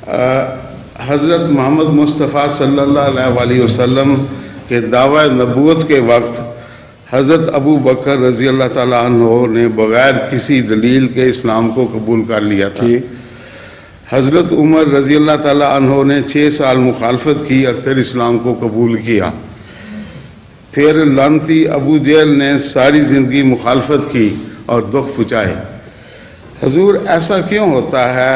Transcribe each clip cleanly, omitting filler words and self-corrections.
حضرت محمد مصطفیٰ صلی اللہ علیہ وسلم کے دعوی نبوت کے وقت حضرت ابو بکر رضی اللہ تعالیٰ عنہ نے بغیر کسی دلیل کے اسلام کو قبول کر لیا تھا. حضرت عمر رضی اللہ تعالیٰ عنہ نے 6 سال مخالفت کی اور پھر اسلام کو قبول کیا. پھر لعنتی ابو جہل نے ساری زندگی مخالفت کی اور دکھ پہنچائے. حضور ایسا کیوں ہوتا ہے؟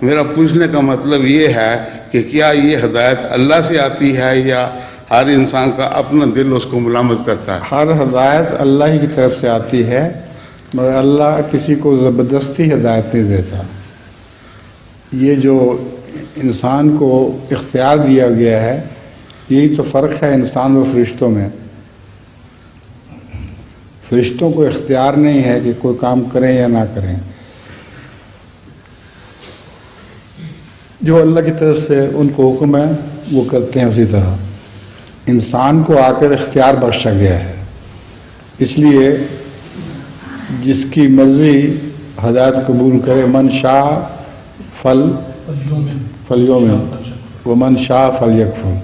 میرا پوچھنے کا مطلب یہ ہے کہ کیا یہ ہدایت اللہ سے آتی ہے یا ہر انسان کا اپنا دل اس کو ملامت کرتا ہے؟ ہر ہدایت اللہ ہی کی طرف سے آتی ہے، مگر اللہ کسی کو زبردستی ہدایت نہیں دیتا. یہ جو انسان کو اختیار دیا گیا ہے، یہی تو فرق ہے انسان و فرشتوں میں. فرشتوں کو اختیار نہیں ہے کہ کوئی کام کریں یا نہ کریں. جو اللہ کی طرف سے ان کو حکم ہے وہ کرتے ہیں. اسی طرح انسان کو آ کر اختیار بخشا گیا ہے، اس لیے جس کی مرضی ہدایت قبول کرے. من شاء فلیؤمن ومن شاء فلیکفر،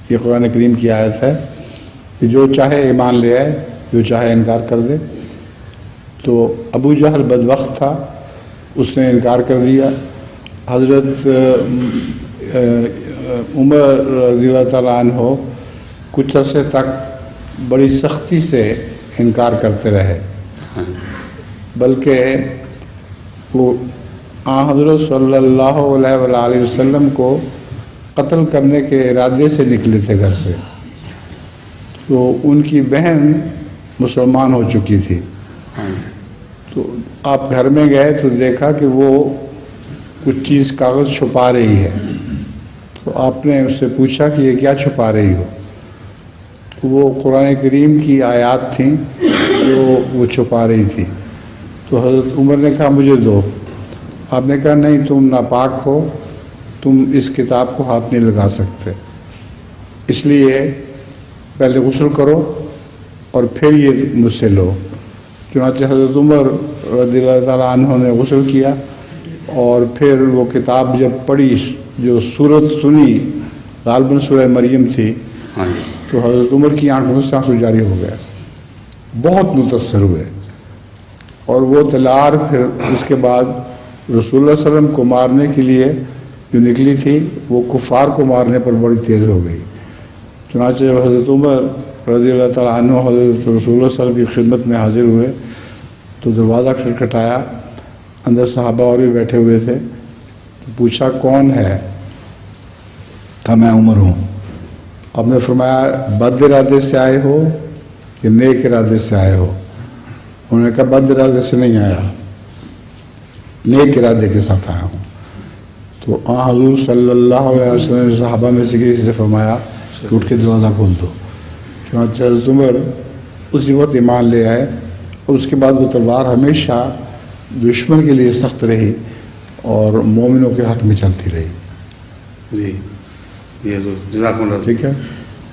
یہ قرآن کریم کی آیت ہے کہ جو چاہے ایمان لے آئے، جو چاہے انکار کر دے. تو ابو جہل بدبخت تھا، اس نے انکار کر دیا. حضرت عمر رضی اللہ تعالیٰ عنہ کچھ عرصے تک بڑی سختی سے انکار کرتے رہے، بلکہ وہ حضرت صلی اللہ علیہ وآلہ وسلم کو قتل کرنے کے ارادے سے نکلے تھے گھر سے. تو ان کی بہن مسلمان ہو چکی تھی. تو آپ گھر میں گئے تو دیکھا کہ وہ کچھ چیز کاغذ چھپا رہی ہے. تو آپ نے اس سے پوچھا کہ یہ کیا چھپا رہی ہو؟ تو وہ قرآن کریم کی آیات تھیں جو وہ چھپا رہی تھی. تو حضرت عمر نے کہا مجھے دو. آپ نے کہا نہیں، تم ناپاک ہو، تم اس کتاب کو ہاتھ نہیں لگا سکتے، اس لیے پہلے غسل کرو اور پھر یہ مجھ سے لو. چنانچہ حضرت عمر رضی اللہ تعالیٰ عنہ نے غسل کیا اور پھر وہ کتاب جب پڑھی، جو صورت سنی غالباً سورہ مریم تھی، تو حضرت عمر کی آنکھوں سے آنسو جاری ہو گیا، بہت متاثر ہوئے. اور وہ تلوار پھر اس کے بعد رسول اللہ صلی اللہ علیہ وسلم کو مارنے کے لیے جو نکلی تھی، وہ کفار کو مارنے پر بڑی تیز ہو گئی. چنانچہ جب حضرت عمر رضی اللہ تعالیٰ عنہ حضرت رسول اللہ صلی اللہ علیہ وسلم کی خدمت میں حاضر ہوئے تو دروازہ کھٹکھٹایا. اندر صحابہ اور بھی بیٹھے ہوئے تھے. تو پوچھا کون ہے؟ کہا میں عمر ہوں. آپ نے فرمایا بد ارادے سے آئے ہو کہ نیک ارادے سے آئے ہو؟ انہوں نے کہا بد ارادے سے نہیں آیا، نیک ارادے کے ساتھ آیا ہوں. تو حضور صلی اللہ علیہ وسلم نے صحابہ میں سے کسی سے فرمایا کہ اٹھ کے دروازہ کھول دو. چنانچہ حضرت عمر اسی وقت ایمان لے آئے اور اس کے بعد وہ تلوار ہمیشہ دشمن کے لیے سخت رہی اور مومنوں کے حق میں چلتی رہی. جی یہ حضور جزاکم اللہ. ٹھیک ہے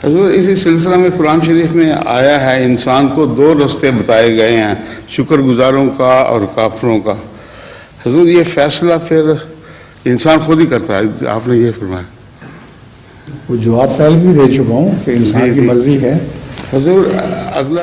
حضور، اسی سلسلہ میں قرآن شریف میں آیا ہے انسان کو 2 راستے بتائے گئے ہیں، شکر گزاروں کا اور کافروں کا. حضور یہ فیصلہ پھر انسان خود ہی کرتا ہے، آپ نے یہ فرمایا. وہ جواب پہلے بھی دے چکا ہوں کہ انسان کی مرضی ہے. حضور اگلا